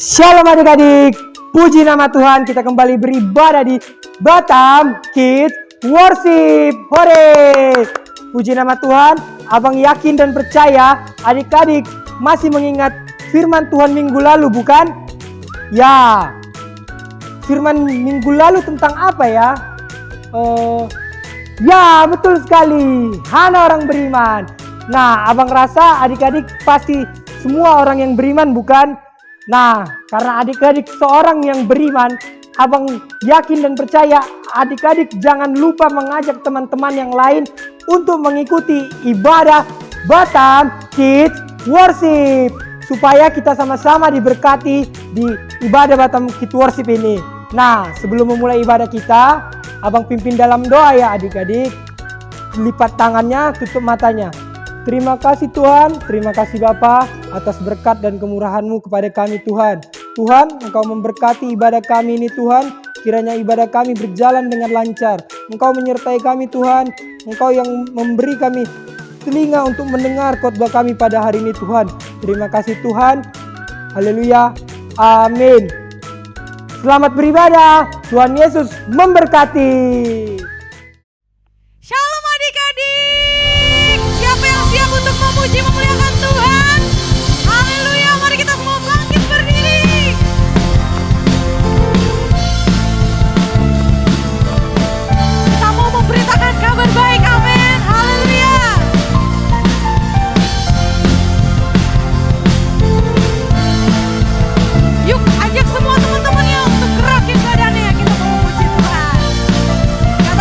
Shalom adik-adik, puji nama Tuhan, kita kembali beribadah di Batam Kids Worship. Hore! Puji nama Tuhan, abang yakin dan percaya adik-adik masih mengingat firman Tuhan minggu lalu, bukan? Ya, firman minggu lalu tentang apa ya? Ya, betul sekali, Hana orang beriman. Nah, abang rasa adik-adik pasti semua orang yang beriman, bukan? Nah, karena adik-adik seorang yang beriman, abang yakin dan percaya adik-adik jangan lupa mengajak teman-teman yang lain untuk mengikuti ibadah Batam Kids Worship, supaya kita sama-sama diberkati di ibadah Batam Kids Worship ini. Nah, sebelum memulai ibadah kita, abang pimpin dalam doa ya adik-adik. Lipat tangannya, tutup matanya. Terima kasih Tuhan, terima kasih Bapa atas berkat dan kemurahan-Mu kepada kami Tuhan. Tuhan, Engkau memberkati ibadah kami ini Tuhan. Kiranya ibadah kami berjalan dengan lancar. Engkau menyertai kami Tuhan. Engkau yang memberi kami telinga untuk mendengar khotbah kami pada hari ini Tuhan. Terima kasih Tuhan. Haleluya. Amin. Selamat beribadah. Tuhan Yesus memberkati. Shalom adik-adik. Siapa yang siap untuk memuji memuliakan Tuhan? Haleluya, mari kita semua bangkit berdiri. Kita mau memberitakan kabar baik, amin. Haleluya. Yuk ajak semua teman-temannya untuk gerakin badannya. Kita mau memuji Tuhan. Katakan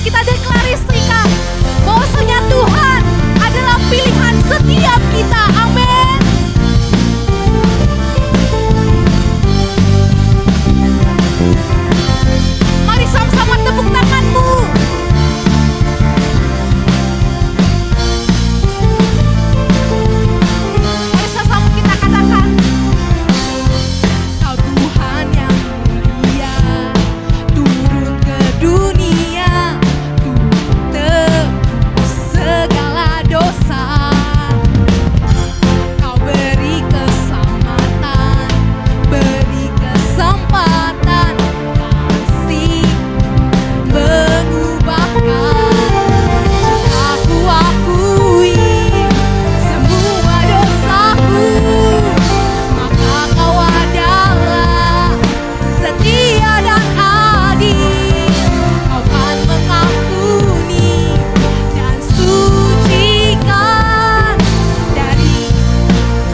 kita deklarasikan bahwasanya Tuhan adalah pilihan setiap kita. Amin. Mari sama-sama tepuk tanganmu. Mari sama-sama kita katakan, Kau Tuhan yang mulia, turun ke dunia, tebus segala dosa. Kau beri keselamatan, beri kesempatan, kasih mengubahkan. Aku akui semua dosaku, maka Kau adalah setia dan adil. Kau kan mengampuni dan sucikan dari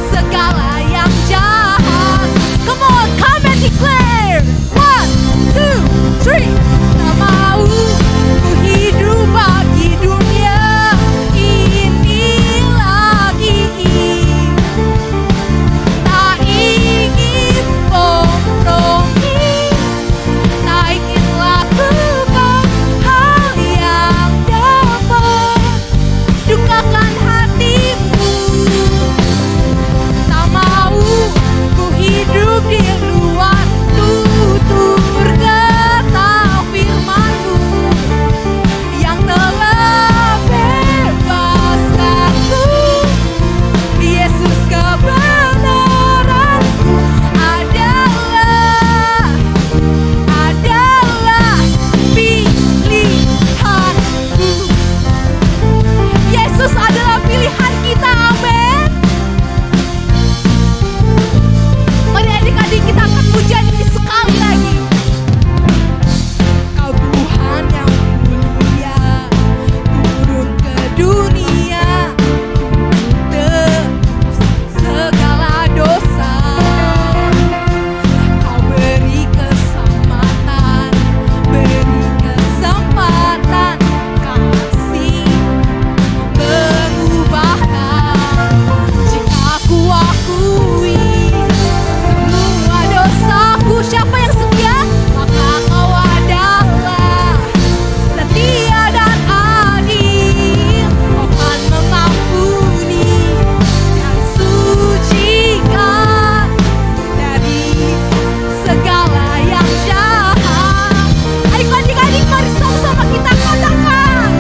segala yang jahat. Come on, come and declare. 1, 2, 3. Tak mau ku hidup bagi dunia ini lagi. Tak ingin kompromi, tak ingin lakukan hal yang dapat dukakan hatimu. Tak mau ku hidup di luar tutur kata firman-Mu yang telah bebaskanku. Yesus, kebenaran-Mu adalah pilihanku. Yesus adalah pilihan kita. Amin. Mari adik-adik kita akan pujian ini sekali lagi. Kau Tuhan yang mulia, turun ke dunia, tebus segala dosa. Kau beri keselamatan, beri kesempatan, kasih mengubahkan. Jika ku akui semua dosaku, siapa yang setia? Maka Kau adalah setia dan adil. Kau kan mengampuni dan sucikan dari segala yang jahat. Adik-adik, mari sama-sama kita katakan,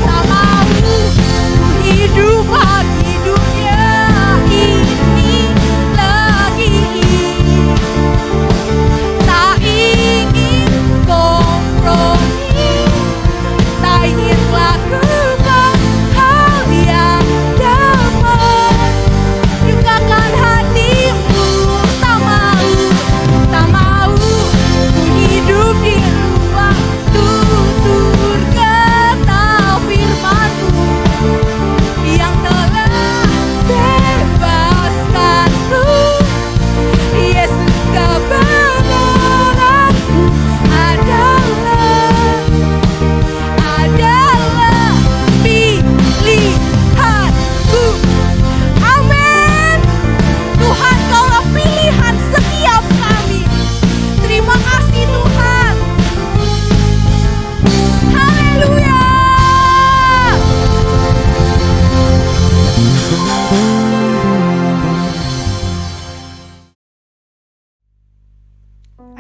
tak mau ku hidup bagi dunia ini lagi. Tak ingin kompromi, tak ingin lakukan hal yang dapat dukakan hatimu. Tak mau ku hidup di luar tutur kata firman-Mu yang telah bebaskanku. Yesus, kebenaran-Mu adalah pilihanku. Amin. Tuhan, Kaulah pilihan setiap kami. Terima kasih Tuhan. Haleluya.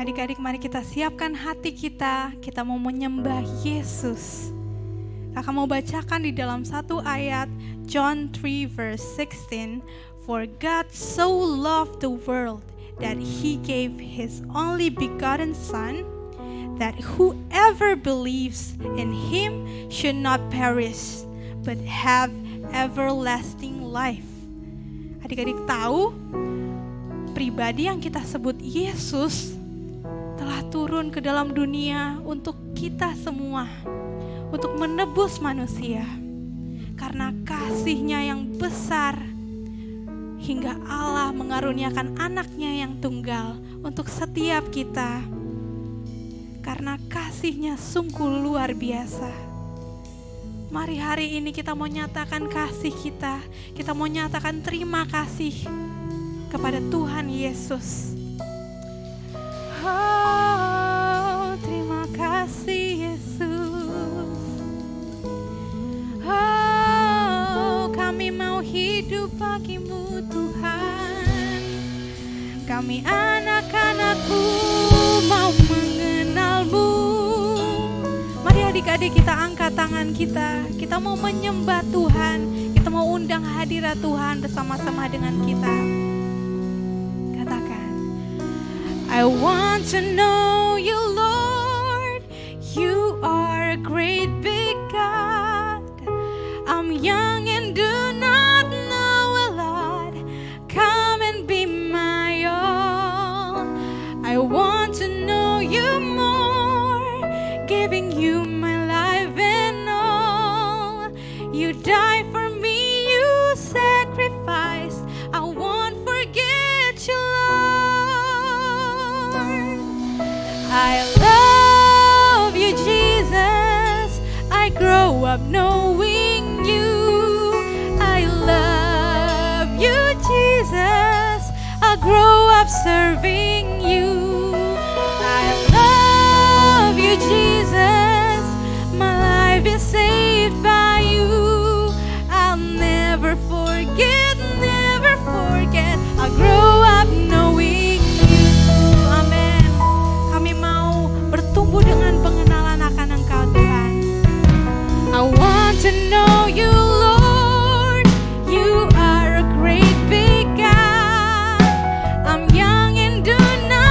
Adik-adik, mari kita siapkan hati kita. Kita mau menyembah Yesus. Kakak mau bacakan di dalam satu ayat John 3 verse 16. For God so loved the world that He gave His only begotten Son, that whoever believes in Him should not perish, but have everlasting life. Adik-adik tahu, pribadi yang kita sebut Yesus telah turun ke dalam dunia untuk kita semua, untuk menebus manusia. Karena kasih-Nya yang besar, hingga Allah mengaruniakan anaknya yang tunggal untuk setiap kita. karena kasih-Nya sungguh luar biasa. Mari hari ini kita mau nyatakan kasih kita mau nyatakan terima kasih kepada Tuhan Yesus. Oh, terima kasih Yesus. Oh, kami mau hidup bagi-Mu Tuhan. Kami anak-anak-Mu mau mengenal-Mu. Mari adik-adik kita angkat tangan kita mau menyembah Tuhan, kita mau undang hadirat Tuhan bersama-sama dengan kita. Katakan, I want to know You Lord, You are a great big God. I'm young and do not know a lot, come and be my all. I want to know You more, giving You my life and all. You died for me, You sacrificed, I won't forget You, Lord. I love You, Jesus, I grow up knowing You. I love You, Jesus, I grow up serving You. I love You, Jesus, my life is saved by You. I'll never forget, I'll grow up knowing You. Amin. Kami mau bertumbuh dengan pengenalan akan Engkau Tuhan. I want to know You Lord, You are a great big God. I'm young and do not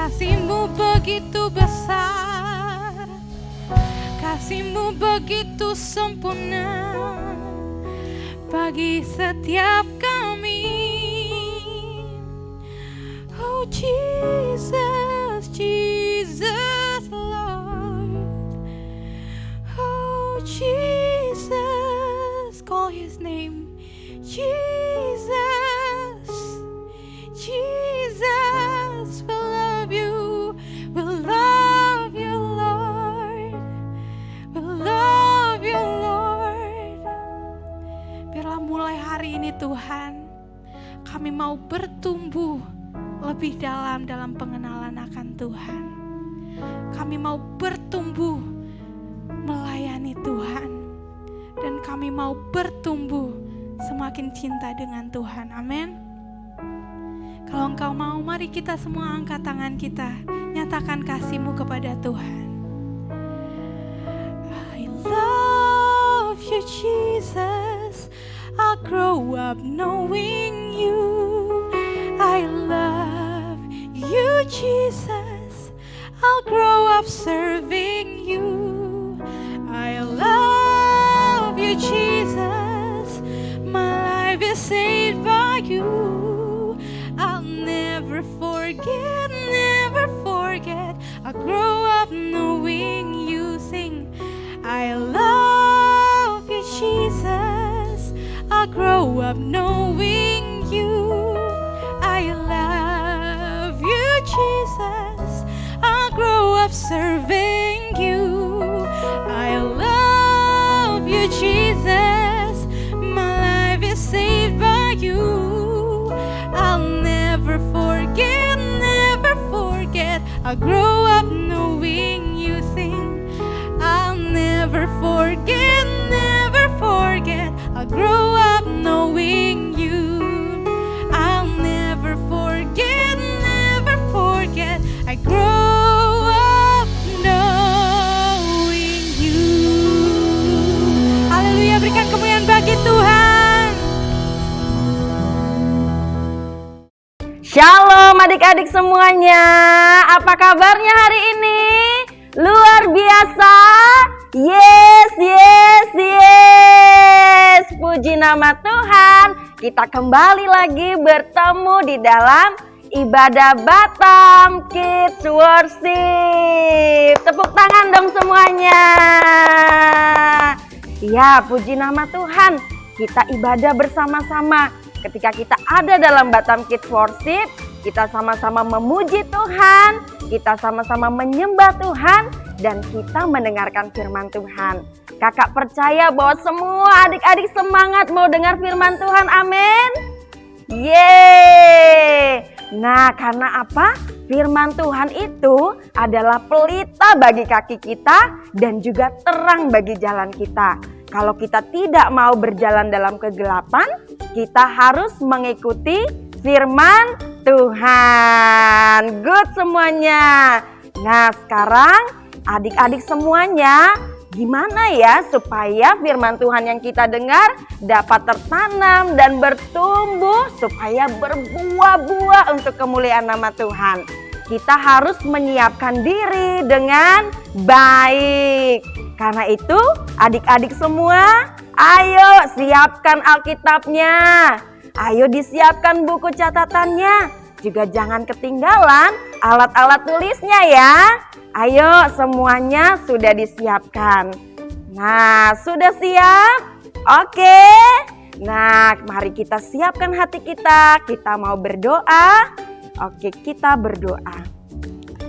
Kasih-Mu begitu besar, Kasih-Mu begitu sempurna bagi setiap kami. Oh Jesus, Jesus Lord. Oh Jesus, call His name. Jesus, Jesus, we love you. We love you, Lord. We love you, Lord. Biarlah mulai hari ini Tuhan, kami mau bertumbuh lebih dalam pengenalan akan Tuhan. Kami mau bertumbuh melayani Tuhan, dan kami mau bertumbuh semakin cinta dengan Tuhan. Amin. Kalau engkau mau, mari kita semua angkat tangan kita, nyatakan kasih-Mu kepada Tuhan. I love you Jesus, I'll grow up knowing you. I love you Jesus, I'll grow up serving you. I love you Jesus, my life is saved by you. I'll never forget, I'll grow up knowing you. Sing, I love you Jesus, I'll grow up knowing you. I love you Jesus, I'll grow up serving you. I love you Jesus, my life is saved by you. I'll never forget, I'll grow up knowing you. Sing, I'll never forget, I'll grow up knowing you. I'll never forget, I grow up knowing you. Haleluya, berikan kemuliaan bagi Tuhan. Shalom adik-adik semuanya, apa kabarnya hari ini? Luar biasa? Yes, puji nama Tuhan. Kita kembali lagi bertemu di dalam ibadah Batam Kids Worship. Tepuk tangan dong semuanya. Ya, puji nama Tuhan. Kita ibadah bersama-sama. Ketika kita ada dalam Batam Kids Worship, kita sama-sama memuji Tuhan, kita sama-sama menyembah Tuhan, dan kita mendengarkan firman Tuhan. Kakak percaya bahwa semua adik-adik semangat mau dengar firman Tuhan, amin. Yeay. Nah, karena apa? Firman Tuhan itu adalah pelita bagi kaki kita dan juga terang bagi jalan kita. Kalau kita tidak mau berjalan dalam kegelapan, kita harus mengikuti firman Tuhan. Good semuanya. Nah, sekarang adik-adik semuanya, gimana ya supaya firman Tuhan yang kita dengar dapat tertanam dan bertumbuh supaya berbuah-buah untuk kemuliaan nama Tuhan? Kita harus menyiapkan diri dengan baik. Karena itu adik-adik semua, ayo siapkan Alkitabnya. Ayo disiapkan buku catatannya. Juga jangan ketinggalan alat-alat tulisnya ya. Ayo semuanya sudah disiapkan. Nah, sudah siap? Oke. Nah, mari kita siapkan hati kita. Kita mau berdoa. Oke, kita berdoa.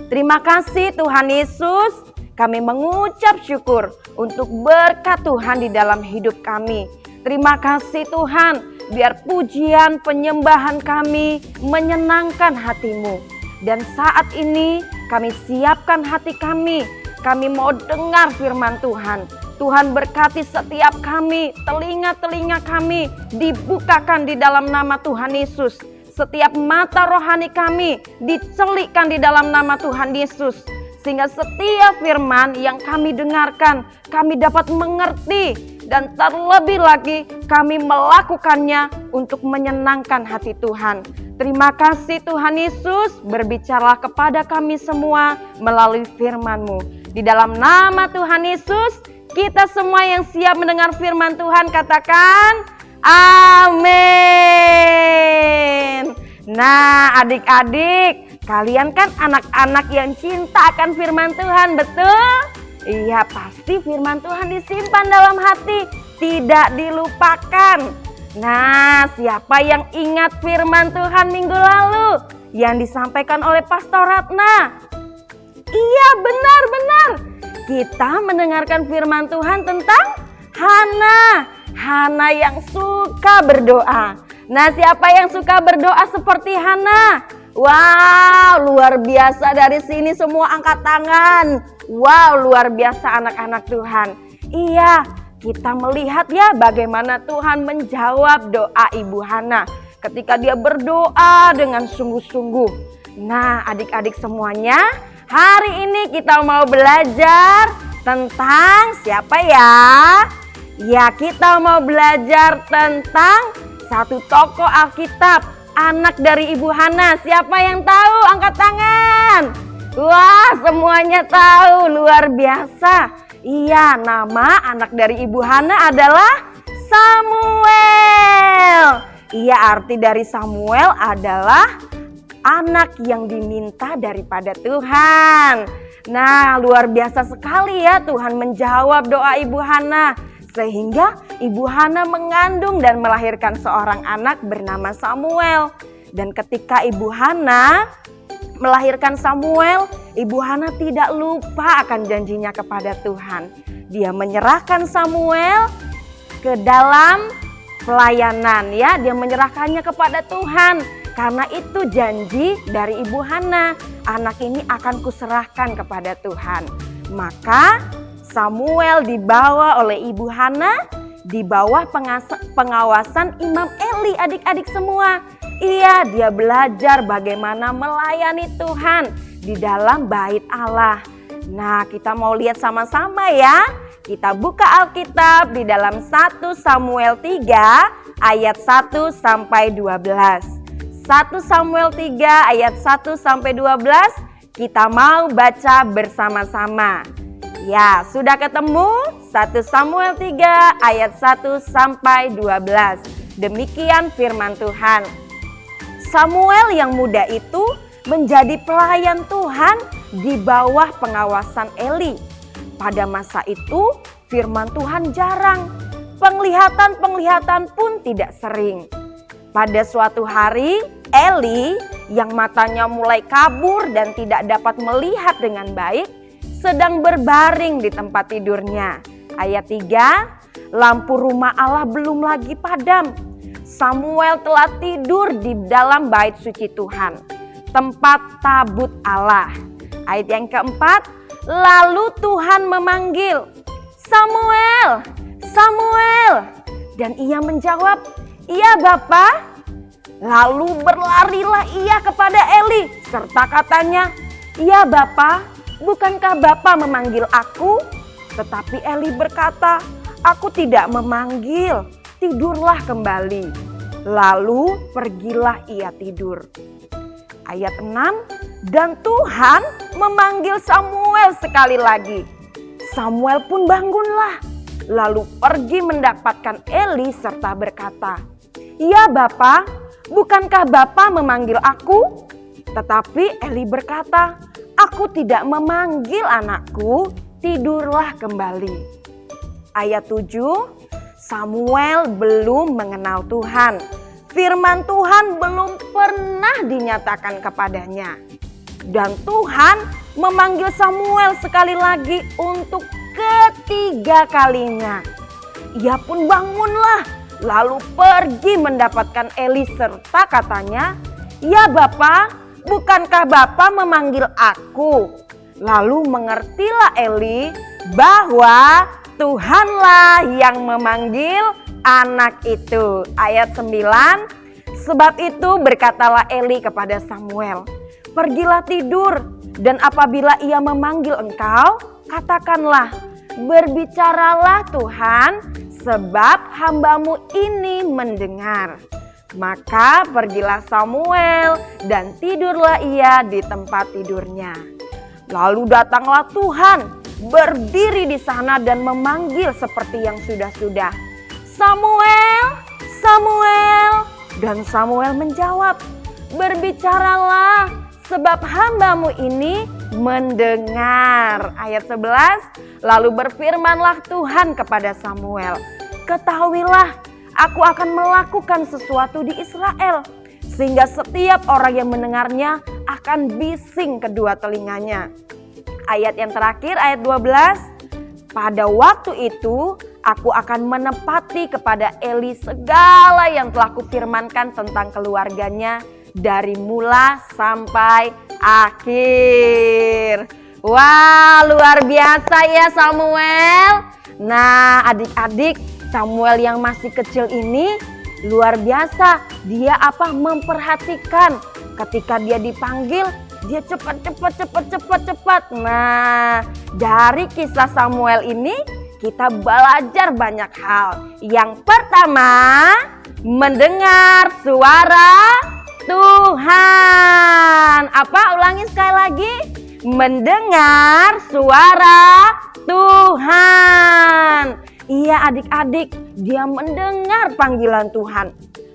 Terima kasih Tuhan Yesus. Kami mengucap syukur untuk berkat Tuhan di dalam hidup kami. Terima kasih Tuhan, biar pujian penyembahan kami menyenangkan hati-Mu. Dan saat ini kami siapkan hati kami. Kami mau dengar firman Tuhan. Tuhan berkati setiap kami, telinga-telinga kami dibukakan di dalam nama Tuhan Yesus. Setiap mata rohani kami dicelikkan di dalam nama Tuhan Yesus. Sehingga setiap firman yang kami dengarkan, kami dapat mengerti. Dan terlebih lagi kami melakukannya untuk menyenangkan hati Tuhan. Terima kasih Tuhan Yesus, berbicaralah kepada kami semua melalui firman-Mu. Di dalam nama Tuhan Yesus, kita semua yang siap mendengar firman Tuhan katakan amin. Nah adik-adik, kalian kan anak-anak yang cinta akan firman Tuhan, betul? Iya, pasti firman Tuhan disimpan dalam hati, tidak dilupakan. Nah, siapa yang ingat firman Tuhan minggu lalu yang disampaikan oleh Pastor Ratna? Iya, benar-benar. Kita mendengarkan firman Tuhan tentang Hana. Hana yang suka berdoa. Nah, siapa yang suka berdoa seperti Hana? Wow, luar biasa. Dari sini semua angkat tangan. Wow, luar biasa anak-anak Tuhan. Iya. Kita melihat ya bagaimana Tuhan menjawab doa Ibu Hana ketika dia berdoa dengan sungguh-sungguh. Nah adik-adik semuanya, hari ini kita mau belajar tentang siapa ya? Ya, kita mau belajar tentang satu tokoh Alkitab, anak dari Ibu Hana. Siapa yang tahu? Angkat tangan. Wah, semuanya tahu, luar biasa. Iya, nama anak dari Ibu Hana adalah Samuel. Iya, arti dari Samuel adalah anak yang diminta daripada Tuhan. Nah, luar biasa sekali ya Tuhan menjawab doa Ibu Hana. Sehingga Ibu Hana mengandung dan melahirkan seorang anak bernama Samuel. Dan ketika Ibu Hana melahirkan Samuel, Ibu Hana tidak lupa akan janjinya kepada Tuhan. Dia menyerahkan Samuel ke dalam pelayanan ya, dia menyerahkannya kepada Tuhan. Karena itu janji dari Ibu Hana, anak ini akan kuserahkan kepada Tuhan. Maka Samuel dibawa oleh Ibu Hana di bawah pengawasan Imam Eli, adik-adik semua. Iya, dia belajar bagaimana melayani Tuhan di dalam bait Allah. Nah, kita mau lihat sama-sama ya. Kita buka Alkitab di dalam 1 Samuel 3 ayat 1 sampai 12. 1 Samuel 3 ayat 1 sampai 12 kita mau baca bersama-sama. Ya, sudah ketemu? 1 Samuel 3 ayat 1 sampai 12. Demikian firman Tuhan. Samuel yang muda itu menjadi pelayan Tuhan di bawah pengawasan Eli. Pada masa itu firman Tuhan jarang, penglihatan pun tidak sering. Pada suatu hari Eli yang matanya mulai kabur dan tidak dapat melihat dengan baik sedang berbaring di tempat tidurnya. Ayat 3, lampu rumah Allah belum lagi padam. Samuel telah tidur di dalam bait suci Tuhan, tempat tabut Allah. Ayat yang keempat, lalu Tuhan memanggil, Samuel, Samuel. Dan ia menjawab, iya Bapa. Lalu berlarilah ia kepada Eli, serta katanya, iya Bapa, bukankah Bapa memanggil aku? Tetapi Eli berkata, aku tidak memanggil, tidurlah kembali. Lalu pergilah ia tidur. Ayat 6, dan Tuhan memanggil Samuel sekali lagi. Samuel pun bangunlah, lalu pergi mendapatkan Eli serta berkata, iya Bapa, bukankah Bapa memanggil aku? Tetapi Eli berkata, aku tidak memanggil anakku, tidurlah kembali. Ayat 7, Samuel belum mengenal Tuhan. Firman Tuhan belum pernah dinyatakan kepadanya. Dan Tuhan memanggil Samuel sekali lagi untuk ketiga kalinya. Ia pun bangunlah, lalu pergi mendapatkan Eli serta katanya, ya Bapa, bukankah Bapa memanggil aku? Lalu mengertilah Eli bahwa Tuhanlah yang memanggil anak itu. Ayat 9, sebab itu berkatalah Eli kepada Samuel, pergilah tidur, dan apabila ia memanggil engkau, katakanlah, berbicaralah Tuhan, sebab hambamu ini mendengar. Maka pergilah Samuel dan tidurlah ia di tempat tidurnya. Lalu datanglah Tuhan, berdiri di sana dan memanggil seperti yang sudah-sudah. Samuel, Samuel. Dan Samuel menjawab, berbicaralah sebab hambamu ini mendengar. Ayat 11, lalu berfirmanlah Tuhan kepada Samuel, ketahuilah, aku akan melakukan sesuatu di Israel, sehingga setiap orang yang mendengarnya akan bising kedua telinganya. Ayat yang terakhir, ayat 12, pada waktu itu aku akan menepati kepada Eli segala yang telah kufirmankan tentang keluarganya dari mula sampai akhir. Wah, luar biasa ya Samuel. Nah, adik-adik, Samuel yang masih kecil ini luar biasa. Dia memperhatikan ketika dia dipanggil, dia cepat. Nah, dari kisah Samuel ini kita belajar banyak hal. Yang pertama, mendengar suara Tuhan. Ulangi sekali lagi. Mendengar suara Tuhan. Iya adik-adik, dia mendengar panggilan Tuhan.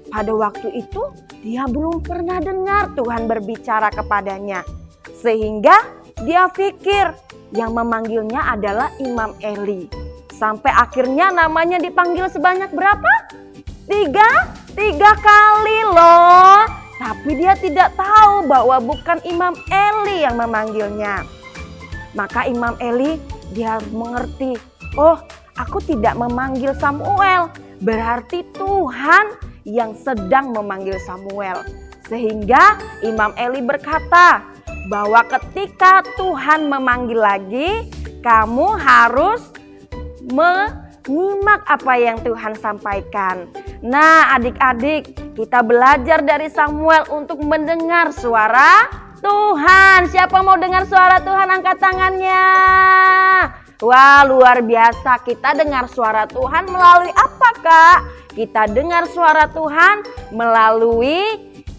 Pada waktu itu dia belum pernah dengar Tuhan berbicara kepadanya. Sehingga dia pikir yang memanggilnya adalah Imam Eli. Sampai akhirnya namanya dipanggil sebanyak berapa? Tiga kali loh. Tapi dia tidak tahu bahwa bukan Imam Eli yang memanggilnya. Maka Imam Eli dia mengerti, oh aku tidak memanggil Samuel, berarti Tuhan yang sedang memanggil Samuel. Sehingga Imam Eli berkata bahwa ketika Tuhan memanggil lagi, kamu harus menyimak apa yang Tuhan sampaikan. Nah adik-adik, kita belajar dari Samuel untuk mendengar suara Tuhan. Siapa mau dengar suara Tuhan, angkat tangannya. Wah, luar biasa. Kita dengar suara Tuhan melalui apa, Kak? Kita dengar suara Tuhan melalui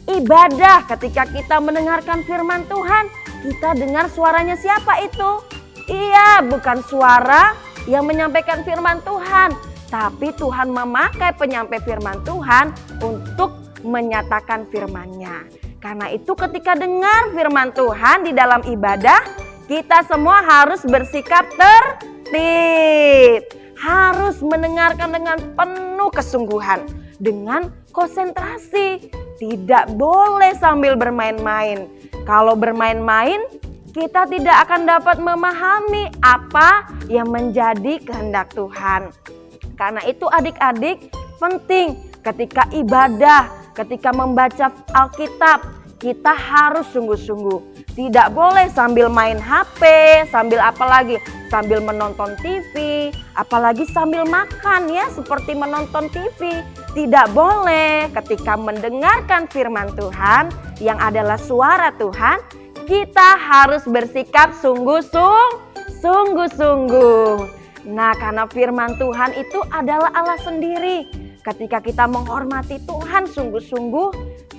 ibadah. Ketika kita mendengarkan firman Tuhan, kita dengar suaranya siapa itu? Iya, bukan suara yang menyampaikan firman Tuhan, tapi Tuhan memakai penyampai firman Tuhan untuk menyatakan firman-Nya. Karena itu ketika dengar firman Tuhan di dalam ibadah, kita semua harus bersikap tertib. Harus mendengarkan dengan penuh kesungguhan, dengan konsentrasi. Tidak boleh sambil bermain-main. Kalau bermain-main, kita tidak akan dapat memahami apa yang menjadi kehendak Tuhan. Karena itu adik-adik penting ketika ibadah, ketika membaca Alkitab, kita harus sungguh-sungguh. Tidak boleh sambil main HP, sambil sambil menonton TV, apalagi sambil makan ya, seperti menonton TV. Tidak boleh. Ketika mendengarkan firman Tuhan yang adalah suara Tuhan, kita harus bersikap sungguh-sungguh. Nah, karena firman Tuhan itu adalah Allah sendiri. Ketika kita menghormati Tuhan sungguh-sungguh,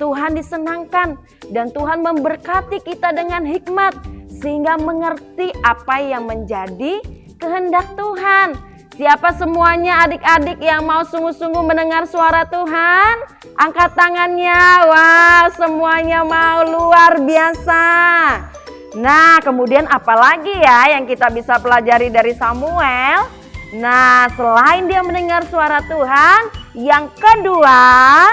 Tuhan disenangkan dan Tuhan memberkati kita dengan hikmat sehingga mengerti apa yang menjadi kehendak Tuhan. Siapa semuanya adik-adik yang mau sungguh-sungguh mendengar suara Tuhan? Angkat tangannya. Wow, semuanya mau, luar biasa. Nah, kemudian apa lagi ya yang kita bisa pelajari dari Samuel? Nah, selain dia mendengar suara Tuhan, yang kedua,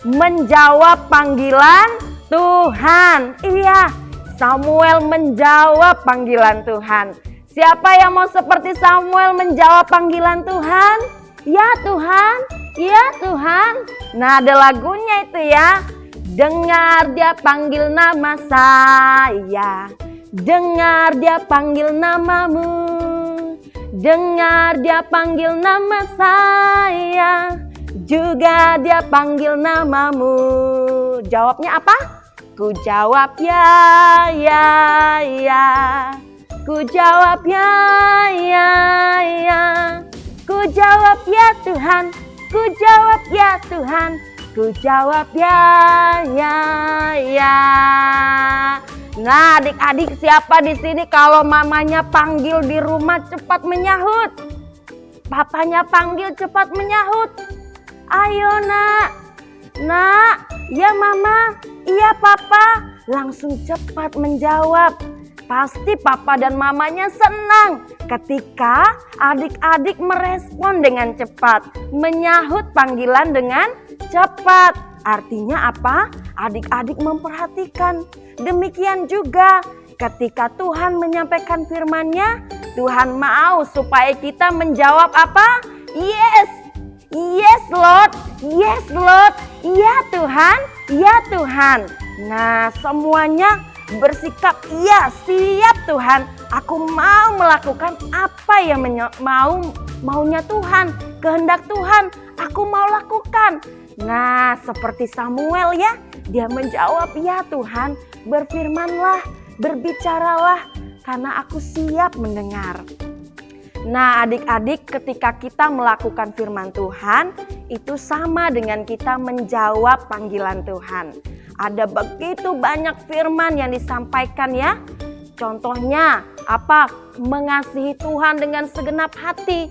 menjawab panggilan Tuhan. Iya, Samuel menjawab panggilan Tuhan. Siapa yang mau seperti Samuel menjawab panggilan Tuhan? Ya Tuhan, ya Tuhan. Nah, ada lagunya itu ya. Dengar dia panggil nama saya, dengar dia panggil namamu, dengar dia panggil nama saya, juga dia panggil namamu. Jawabnya apa? Ku jawab ya, ya, ya. Ku jawab ya, ya, ya. Ku jawab ya Tuhan, ku jawab ya Tuhan. Ku jawab ya, ya, ya. Nah, adik-adik, siapa di sini kalau mamanya panggil di rumah cepat menyahut? Papanya panggil cepat menyahut. Ayo nak, nak, ya mama, iya papa. Langsung cepat menjawab. Pasti papa dan mamanya senang ketika adik-adik merespon dengan cepat, menyahut panggilan dengan cepat. Artinya apa? Adik-adik memperhatikan. Demikian juga ketika Tuhan menyampaikan firman-Nya, Tuhan mau supaya kita menjawab apa? Yes, yes Lord, yes Lord, ya Tuhan, ya Tuhan. Nah, semuanya bersikap ya, siap Tuhan, aku mau melakukan apa yang maunya Tuhan, kehendak Tuhan, aku mau lakukan. Nah, seperti Samuel ya, dia menjawab ya Tuhan, berfirmanlah, berbicaralah, karena aku siap mendengar. Nah, adik-adik, ketika kita melakukan firman Tuhan, itu sama dengan kita menjawab panggilan Tuhan. Ada begitu banyak firman yang disampaikan ya. Contohnya apa? Mengasihi Tuhan dengan segenap hati.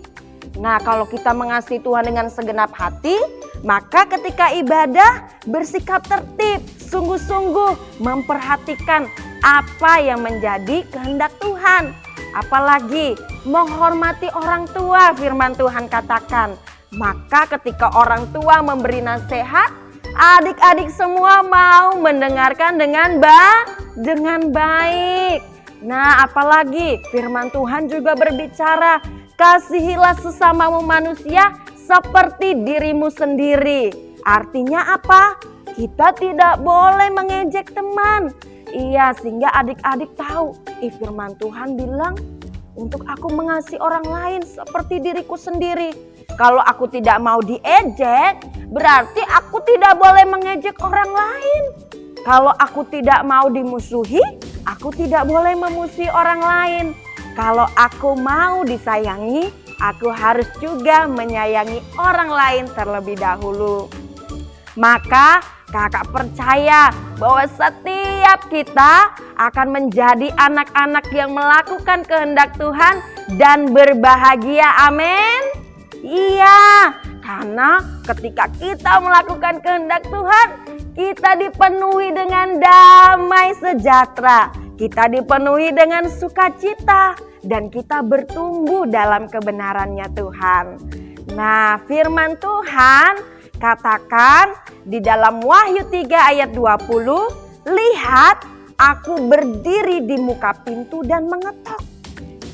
Nah, kalau kita mengasihi Tuhan dengan segenap hati, maka ketika ibadah bersikap tertib, sungguh-sungguh memperhatikan apa yang menjadi kehendak Tuhan. Apalagi menghormati orang tua, firman Tuhan katakan. Maka ketika orang tua memberi nasihat, adik-adik semua mau mendengarkan dengan baik. Nah, apalagi firman Tuhan juga berbicara, kasihilah sesamamu manusia seperti dirimu sendiri. Artinya apa? Kita tidak boleh mengejek teman. Iya, sehingga adik-adik tahu, firman Tuhan bilang untuk aku mengasihi orang lain seperti diriku sendiri. Kalau aku tidak mau diejek, berarti aku tidak boleh mengejek orang lain. Kalau aku tidak mau dimusuhi, aku tidak boleh memusuhi orang lain. Kalau aku mau disayangi, aku harus juga menyayangi orang lain terlebih dahulu. Maka kakak percaya bahwa setiap kita akan menjadi anak-anak yang melakukan kehendak Tuhan dan berbahagia. Amin. Iya, karena ketika kita melakukan kehendak Tuhan, kita dipenuhi dengan damai sejahtera, kita dipenuhi dengan sukacita, dan kita bertumbuh dalam kebenarannya Tuhan. Nah, firman Tuhan katakan di dalam Wahyu 3 ayat 20, lihat aku berdiri di muka pintu dan mengetok.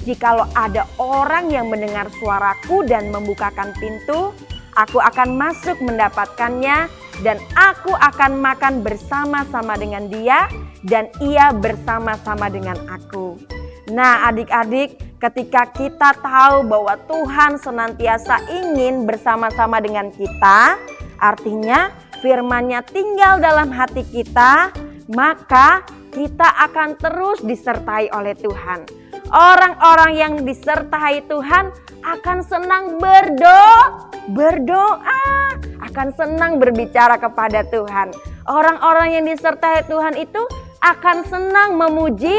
Jikalau ada orang yang mendengar suaraku dan membukakan pintu, aku akan masuk mendapatkannya dan aku akan makan bersama-sama dengan dia dan ia bersama-sama dengan aku. Nah, adik-adik, ketika kita tahu bahwa Tuhan senantiasa ingin bersama-sama dengan kita, artinya firman-Nya tinggal dalam hati kita, maka kita akan terus disertai oleh Tuhan. Orang-orang yang disertai Tuhan akan senang berdoa, akan senang berbicara kepada Tuhan. Orang-orang yang disertai Tuhan itu akan senang memuji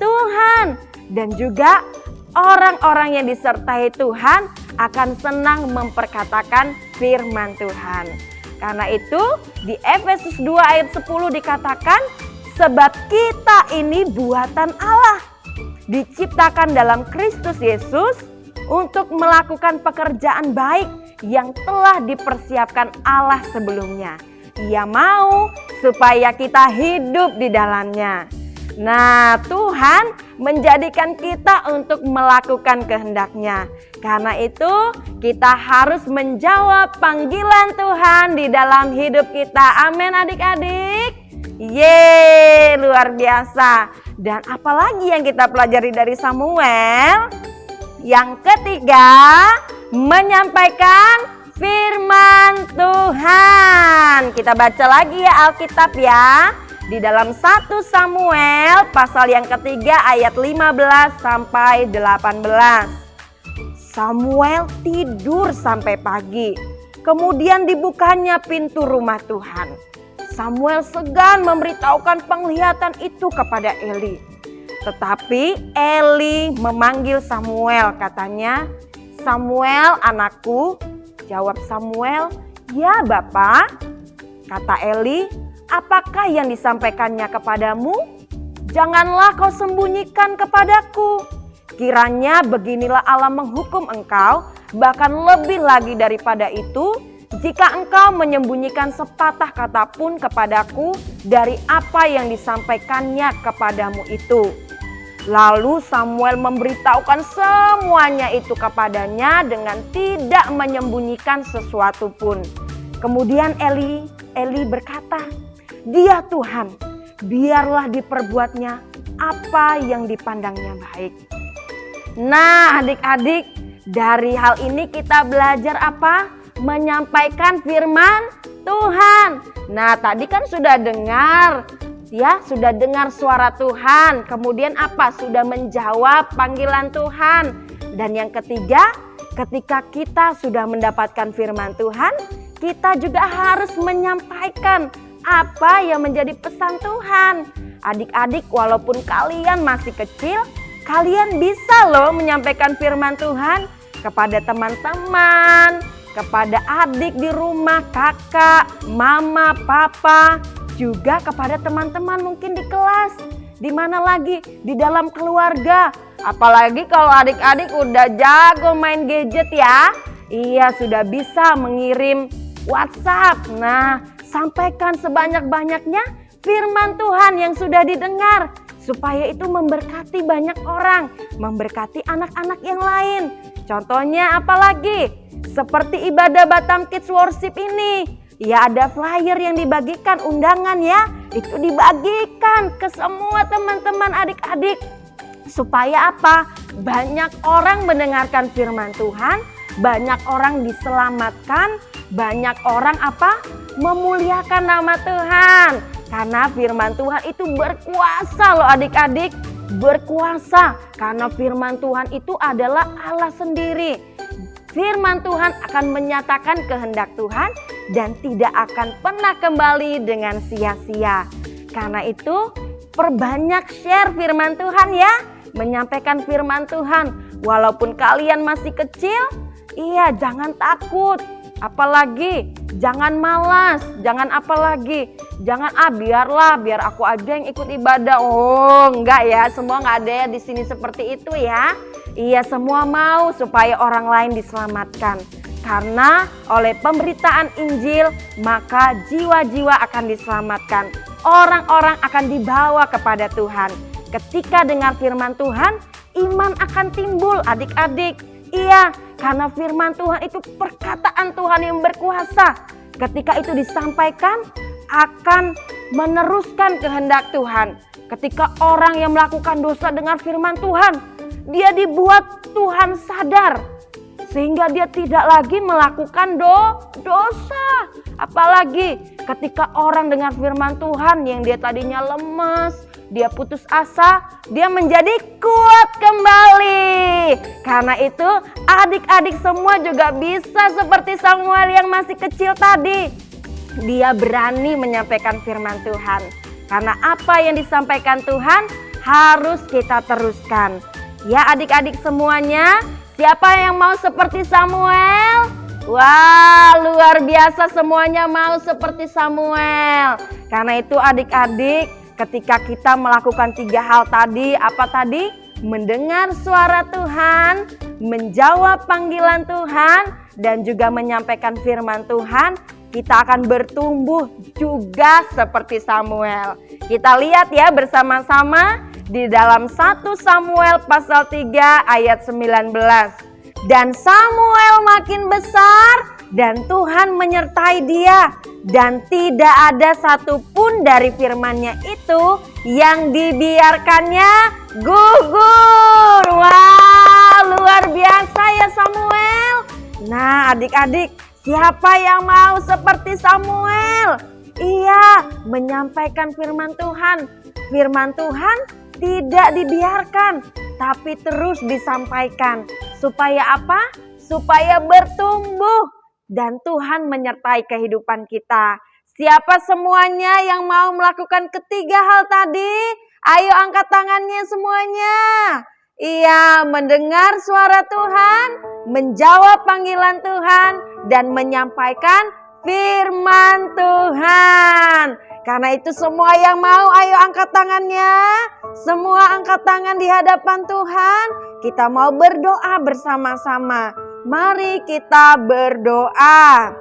Tuhan. Dan juga orang-orang yang disertai Tuhan akan senang memperkatakan firman Tuhan. Karena itu di Efesus 2 ayat 10 dikatakan, sebab kita ini buatan Allah, diciptakan dalam Kristus Yesus untuk melakukan pekerjaan baik yang telah dipersiapkan Allah sebelumnya. Ia mau supaya kita hidup di dalamnya. Nah, Tuhan menjadikan kita untuk melakukan kehendak-Nya. Karena itu kita harus menjawab panggilan Tuhan di dalam hidup kita. Amin adik-adik. Yeay, luar biasa. Dan apalagi yang kita pelajari dari Samuel? Yang ketiga, menyampaikan firman Tuhan. Kita baca lagi ya Alkitab ya. Di dalam 1 Samuel pasal yang ketiga ayat 15 sampai 18. Samuel tidur sampai pagi. Kemudian dibukanya pintu rumah Tuhan. Samuel segan memberitahukan penglihatan itu kepada Eli. Tetapi Eli memanggil Samuel, katanya, "Samuel, anakku." Jawab Samuel, "Ya, Bapak." Kata Eli, "Apakah yang disampaikannya kepadamu? Janganlah kau sembunyikan kepadaku. Kiranya beginilah Allah menghukum engkau, bahkan lebih lagi daripada itu, jika engkau menyembunyikan sepatah kata pun kepadaku dari apa yang disampaikannya kepadamu itu." Lalu Samuel memberitahukan semuanya itu kepadanya dengan tidak menyembunyikan sesuatu pun. Kemudian Eli berkata, "Dia Tuhan, biarlah diperbuatnya apa yang dipandangnya baik." Nah, adik-adik, dari hal ini kita belajar apa? Menyampaikan firman Tuhan. Nah, tadi kan sudah dengar, ya, sudah dengar suara Tuhan. Kemudian apa? Sudah menjawab panggilan Tuhan. Dan yang ketiga, ketika kita sudah mendapatkan firman Tuhan, kita juga harus menyampaikan apa yang menjadi pesan Tuhan. Adik-adik, walaupun kalian masih kecil, kalian bisa loh menyampaikan firman Tuhan kepada teman-teman, kepada adik di rumah, kakak, mama, papa, juga kepada teman-teman mungkin di kelas, di mana lagi, di dalam keluarga. Apalagi kalau adik-adik udah jago main gadget ya. Iya, sudah bisa mengirim WhatsApp. Nah, sampaikan sebanyak-banyaknya firman Tuhan yang sudah didengar, supaya itu memberkati banyak orang, memberkati anak-anak yang lain. Contohnya apalagi? Seperti ibadah Batam Kids Worship ini. Ya, ada flyer yang dibagikan, undangan ya. Itu dibagikan ke semua teman-teman adik-adik. Supaya apa? Banyak orang mendengarkan firman Tuhan, banyak orang diselamatkan, banyak orang apa? Memuliakan nama Tuhan. Karena firman Tuhan itu berkuasa loh adik-adik. Berkuasa karena firman Tuhan itu adalah Allah sendiri. Firman Tuhan akan menyatakan kehendak Tuhan dan tidak akan pernah kembali dengan sia-sia. Karena itu perbanyak share firman Tuhan ya. Menyampaikan firman Tuhan. Walaupun kalian masih kecil, iya, jangan takut. Apalagi jangan malas, jangan apalagi. Jangan biar aku aja yang ikut ibadah. Oh, enggak ya, semua enggak ada ya di sini seperti itu ya. Iya, semua mau supaya orang lain diselamatkan. Karena oleh pemberitaan Injil, maka jiwa-jiwa akan diselamatkan. Orang-orang akan dibawa kepada Tuhan. Ketika dengar firman Tuhan, iman akan timbul adik-adik. Iya, karena firman Tuhan itu perkataan Tuhan yang berkuasa. Ketika itu disampaikan, akan meneruskan kehendak Tuhan. Ketika orang yang melakukan dosa dengar firman Tuhan, dia dibuat Tuhan sadar. Sehingga dia tidak lagi melakukan dosa. Apalagi ketika orang dengar firman Tuhan yang dia tadinya lemes, dia putus asa, dia menjadi kuat kembali. Karena itu adik-adik semua juga bisa seperti Samuel yang masih kecil tadi. Dia berani menyampaikan firman Tuhan. Karena apa yang disampaikan Tuhan harus kita teruskan. Ya adik-adik semuanya, siapa yang mau seperti Samuel? Wah, luar biasa, semuanya mau seperti Samuel. Karena itu adik-adik, ketika kita melakukan 3 hal tadi, apa tadi? Mendengar suara Tuhan, menjawab panggilan Tuhan, dan juga menyampaikan firman Tuhan, kita akan bertumbuh juga seperti Samuel. Kita lihat ya bersama-sama di dalam 1 Samuel pasal 3 ayat 19. Dan Samuel makin besar dan Tuhan menyertai dia. Dan tidak ada satupun dari firman-Nya itu yang dibiarkannya gugur. Wah, luar biasa ya Samuel. Nah adik-adik, siapa yang mau seperti Samuel? Iya, menyampaikan firman Tuhan. Firman Tuhan tidak dibiarkan, tapi terus disampaikan. Supaya apa? Supaya bertumbuh dan Tuhan menyertai kehidupan kita. Siapa semuanya yang mau melakukan ketiga hal tadi? Ayo angkat tangannya semuanya. Iya, mendengar suara Tuhan, menjawab panggilan Tuhan, dan menyampaikan firman Tuhan. Karena itu semua yang mau, ayo angkat tangannya. Semua angkat tangan di hadapan Tuhan. Kita mau berdoa bersama-sama. Mari kita berdoa.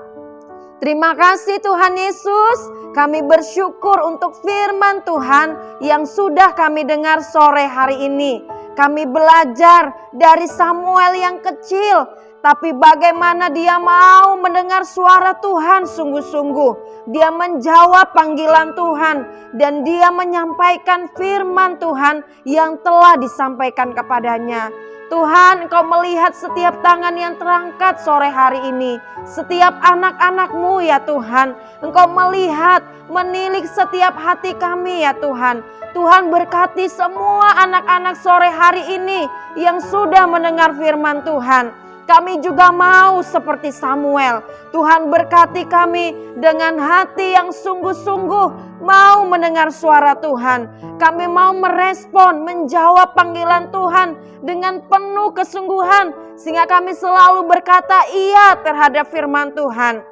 Terima kasih Tuhan Yesus, kami bersyukur untuk firman Tuhan yang sudah kami dengar sore hari ini. Kami belajar dari Samuel yang kecil, tapi bagaimana dia mau mendengar suara Tuhan sungguh-sungguh. Dia menjawab panggilan Tuhan dan dia menyampaikan firman Tuhan yang telah disampaikan kepadanya. Tuhan, Engkau melihat setiap tangan yang terangkat sore hari ini. Setiap anak-anak-Mu ya Tuhan. Engkau melihat, menilik setiap hati kami ya Tuhan. Tuhan berkati semua anak-anak sore hari ini yang sudah mendengar firman Tuhan. Kami juga mau seperti Samuel. Tuhan berkati kami dengan hati yang sungguh-sungguh mau mendengar suara Tuhan. Kami mau merespon, menjawab panggilan Tuhan dengan penuh kesungguhan. Sehingga kami selalu berkata iya terhadap firman Tuhan.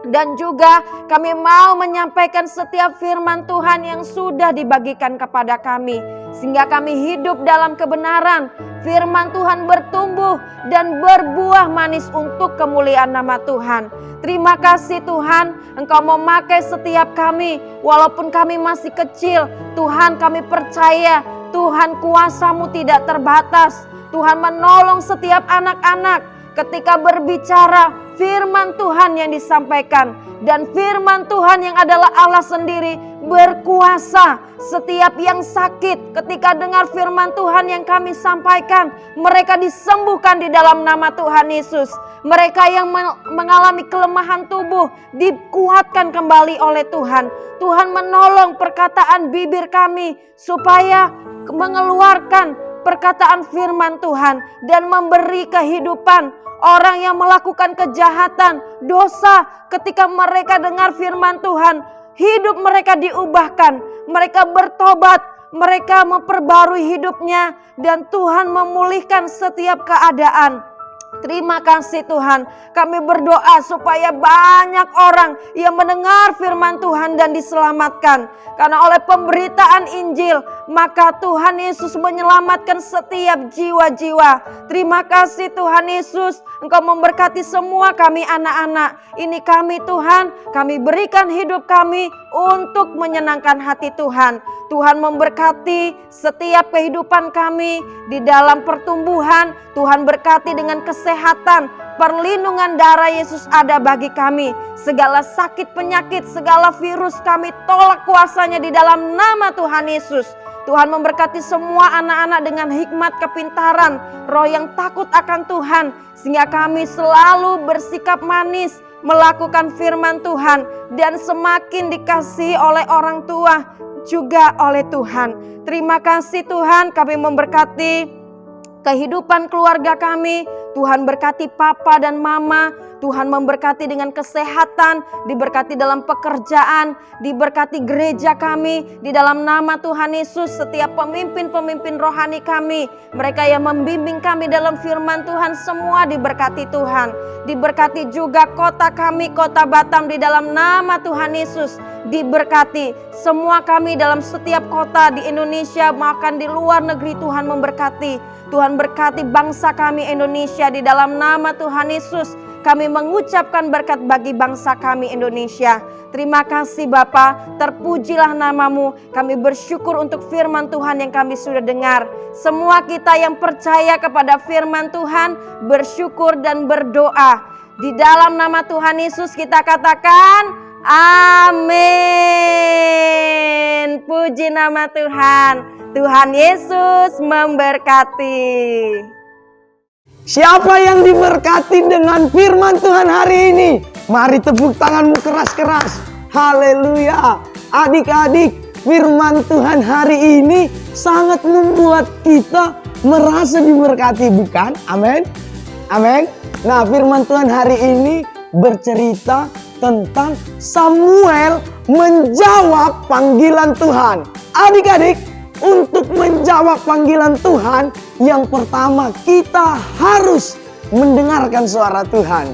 Dan juga kami mau menyampaikan setiap firman Tuhan yang sudah dibagikan kepada kami. Sehingga kami hidup dalam kebenaran. Firman Tuhan bertumbuh dan berbuah manis untuk kemuliaan nama Tuhan. Terima kasih Tuhan, Engkau memakai setiap kami. Walaupun kami masih kecil, Tuhan kami percaya Tuhan kuasa-Mu tidak terbatas. Tuhan menolong setiap anak-anak ketika berbicara firman Tuhan yang disampaikan. Dan firman Tuhan yang adalah Allah sendiri berkuasa. Setiap yang sakit ketika dengar firman Tuhan yang kami sampaikan, mereka disembuhkan di dalam nama Tuhan Yesus. Mereka yang mengalami kelemahan tubuh dikuatkan kembali oleh Tuhan. Tuhan menolong perkataan bibir kami supaya mengeluarkan perkataan firman Tuhan dan memberi kehidupan. Orang yang melakukan kejahatan, dosa, ketika mereka dengar firman Tuhan, hidup mereka diubahkan, mereka bertobat, mereka memperbarui hidupnya, dan Tuhan memulihkan setiap keadaan. Terima kasih Tuhan, kami berdoa supaya banyak orang yang mendengar firman Tuhan dan diselamatkan. Karena oleh pemberitaan Injil, maka Tuhan Yesus menyelamatkan setiap jiwa-jiwa. Terima kasih Tuhan Yesus, Engkau memberkati semua kami anak-anak. Ini kami Tuhan, kami berikan hidup kami untuk menyenangkan hati Tuhan. Tuhan memberkati setiap kehidupan kami di dalam pertumbuhan. Tuhan berkati dengan kesehatan, perlindungan darah Yesus ada bagi kami. Segala sakit penyakit, segala virus kami tolak kuasanya di dalam nama Tuhan Yesus. Tuhan memberkati semua anak-anak dengan hikmat kepintaran, roh yang takut akan Tuhan. Sehingga kami selalu bersikap manis, melakukan firman Tuhan. Dan semakin dikasihi oleh orang tua, juga oleh Tuhan. Terima kasih Tuhan, kami memberkati kehidupan keluarga kami. Tuhan berkati papa dan mama. Tuhan memberkati dengan kesehatan, diberkati dalam pekerjaan, diberkati gereja kami. Di dalam nama Tuhan Yesus, setiap pemimpin-pemimpin rohani kami, mereka yang membimbing kami dalam firman Tuhan, semua diberkati Tuhan. Diberkati juga kota kami, kota Batam, di dalam nama Tuhan Yesus. Diberkati semua kami dalam setiap kota di Indonesia, maupun di luar negeri. Tuhan memberkati. Tuhan berkati bangsa kami Indonesia di dalam nama Tuhan Yesus. Kami mengucapkan berkat bagi bangsa kami Indonesia. Terima kasih Bapa, terpujilah nama-Mu. Kami bersyukur untuk firman Tuhan yang kami sudah dengar. Semua kita yang percaya kepada firman Tuhan bersyukur dan berdoa. Di dalam nama Tuhan Yesus kita katakan amin. Puji nama Tuhan. Tuhan Yesus memberkati. Siapa yang diberkati dengan firman Tuhan hari ini? Mari tepuk tanganmu keras-keras. Haleluya. Adik-adik, firman Tuhan hari ini sangat membuat kita merasa diberkati, bukan? Amin. Amin. Nah, firman Tuhan hari ini bercerita tentang Samuel menjawab panggilan Tuhan. Adik-adik, untuk menjawab panggilan Tuhan, yang pertama kita harus mendengarkan suara Tuhan.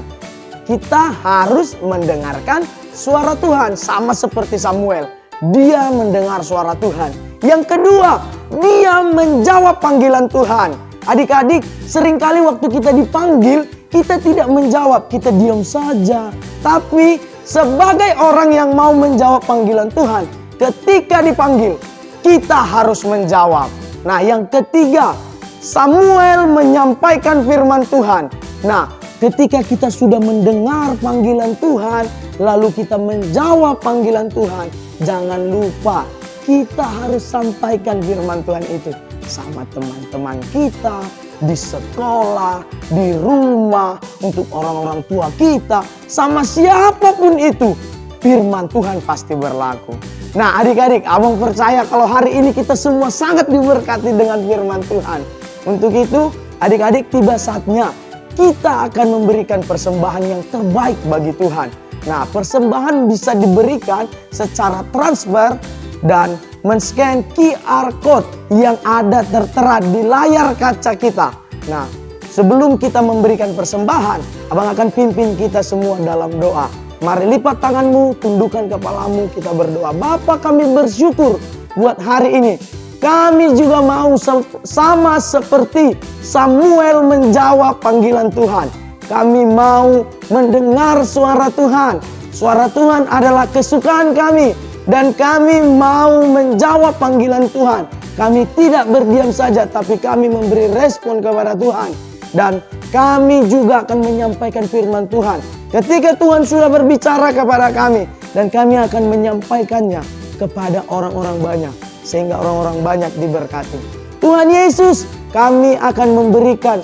Kita harus mendengarkan suara Tuhan, sama seperti Samuel. Dia mendengar suara Tuhan. Yang kedua, dia menjawab panggilan Tuhan. Adik-adik, seringkali waktu kita dipanggil, kita tidak menjawab, kita diam saja. Tapi sebagai orang yang mau menjawab panggilan Tuhan, ketika dipanggil, kita harus menjawab. Nah, yang ketiga, Samuel menyampaikan firman Tuhan. Nah, ketika kita sudah mendengar panggilan Tuhan, lalu kita menjawab panggilan Tuhan, jangan lupa kita harus sampaikan firman Tuhan itu sama teman-teman kita, di sekolah, di rumah, untuk orang-orang tua kita, sama siapapun itu. Firman Tuhan pasti berlaku. Nah, adik-adik, abang percaya kalau hari ini kita semua sangat diberkati dengan firman Tuhan. Untuk itu, adik-adik, tiba saatnya kita akan memberikan persembahan yang terbaik bagi Tuhan. Nah, persembahan bisa diberikan secara transfer dan men-scan QR code yang ada tertera di layar kaca kita. Nah, sebelum kita memberikan persembahan, abang akan pimpin kita semua dalam doa. Mari lipat tanganmu, tundukkan kepalamu, kita berdoa. Bapa, kami bersyukur buat hari ini. Kami juga mau sama seperti Samuel menjawab panggilan Tuhan. Kami mau mendengar suara Tuhan. Suara Tuhan adalah kesukaan kami. Dan kami mau menjawab panggilan Tuhan. Kami tidak berdiam saja, tapi kami memberi respon kepada Tuhan. Dan kami juga akan menyampaikan firman Tuhan. Ketika Tuhan sudah berbicara kepada kami, dan kami akan menyampaikannya kepada orang-orang banyak, sehingga orang-orang banyak diberkati. Tuhan Yesus, kami akan memberikan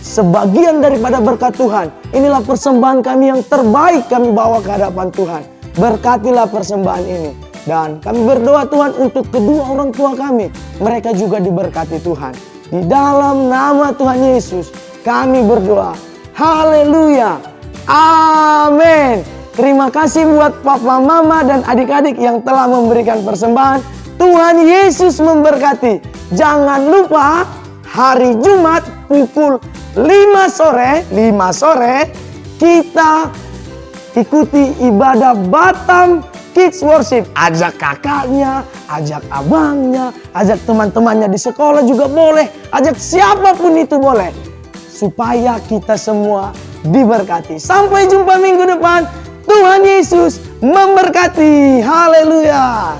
sebagian daripada berkat Tuhan. Inilah persembahan kami yang terbaik kami bawa ke hadapan Tuhan. Berkatilah persembahan ini. Dan kami berdoa Tuhan untuk kedua orang tua kami. Mereka juga diberkati Tuhan. Di dalam nama Tuhan Yesus kami berdoa. Haleluya. Amin. Terima kasih buat papa, mama, dan adik-adik yang telah memberikan persembahan. Tuhan Yesus memberkati. Jangan lupa hari Jumat pukul 5 sore kita ikuti ibadah Batam Kids Worship. Ajak kakaknya, ajak abangnya, ajak teman-temannya di sekolah juga boleh. Ajak siapapun itu boleh. Supaya kita semua diberkati. Sampai jumpa minggu depan. Tuhan Yesus memberkati. Haleluya.